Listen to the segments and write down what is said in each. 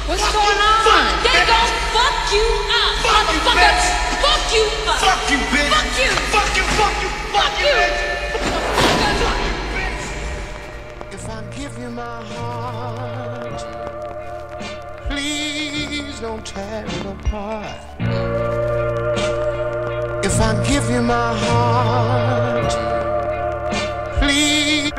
What's going on? They gon' fuck you up, motherfuckers. Fuck you up. Fuck you, bitch. Fuck you. Fuck you, fuck you, fuck you, bitch. If I give you my heart, please don't tear it apart. If I give you my heart, please.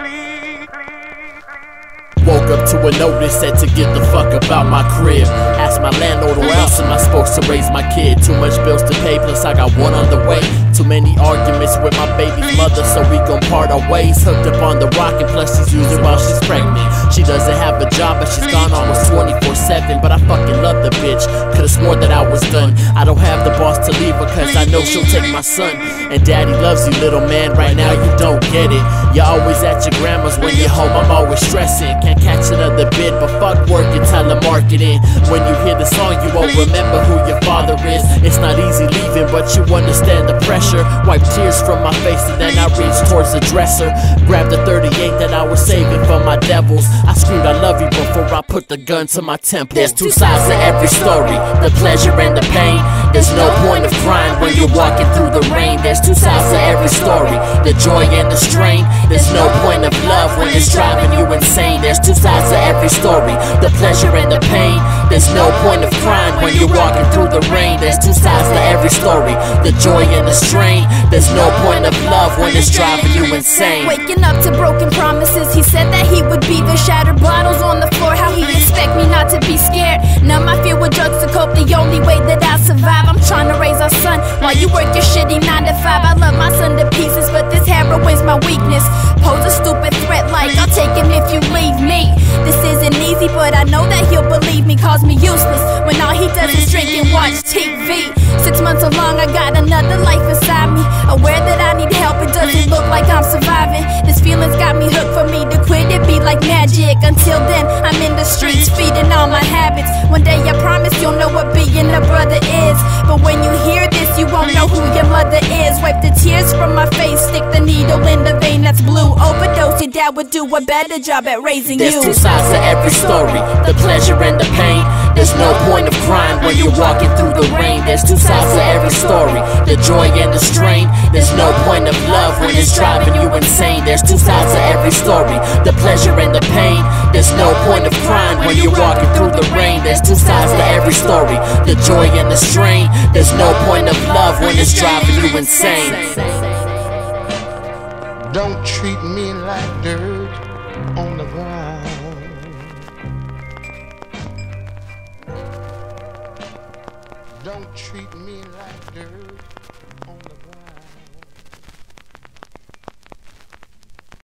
Woke up to a notice said to get the fuck about my crib. Asked my landlord where else am I supposed to raise my kid. Too much bills to pay, plus I got one on the way. Too many arguments with my baby's mother, so we gon' part our ways. Hooked up on the rock and plus she's using while she's pregnant. She doesn't have a job but she's gone almost 24/7. But I fucking love the bitch, could've swore that I was done. I don't have the boss to leave her cause I know she'll take my son. And daddy loves you little man, right now you don't get it. You're always at your grandma's, when you're home I'm always stressing. Can't catch another bid, but fuck work and telemarketing. When you hear the song you won't remember who your father is. It's not easy leaving but you understand the pressure. Wipe tears from my face and then I reach towards the dresser. Grab the 38 that I was saving for my devils. I screamed I love you before I put the gun to my temple. There's two sides to every story, the pleasure and the pain. There's no point of crying when you're walking through the rain. There's two sides to every story, the joy and the strain. There's no point of love when it's driving you insane. There's two sides to every story, the pleasure and the pain. There's no point of crying when you're walking through the rain. There's two sides to every story, the joy and the strain. There's no point of love when it's driving you insane. Waking up to broken promises, he said that he would be there. Shattered bottles on the floor, how he expect me not to be scared. Numb my fear with drugs to cope, the only way that I'll survive. I'm trying to raise our son while you work your shitty 9 to 5. I love my son to pieces, but this heroin's my weakness. Pose a stupid threat like I'll take him if you leave me. This isn't easy, but I know that he'll believe me. Calls me useless when all he does is drink and watch TV. 6 months along, I got another life inside me. Aware that I need help, it doesn't look like I'm surviving. This feeling's got me hooked, for me to quit it be like magic. Until then, I'm in the streets feeding all my habits. One day I promise you'll know what being a brother is. But when you hear this, you won't know who your mother is. Wipe the tears from my face, stick the needle in the vein that's blue. Overdose, your dad would do a better job at raising you. There's two sides to every story, the pleasure and the pain. There's no point of crying when you're walking through the rain. There's two sides to every story, the joy and the strain. There's no point of love when it's driving you insane. There's two sides to every story, the pleasure and the pain. There's no point of crying when you're walking through the rain. There's two sides to every story, the joy and the strain. There's no point of love when it's driving you insane. Don't treat me like dirt on the ground. Don't treat me like dirt.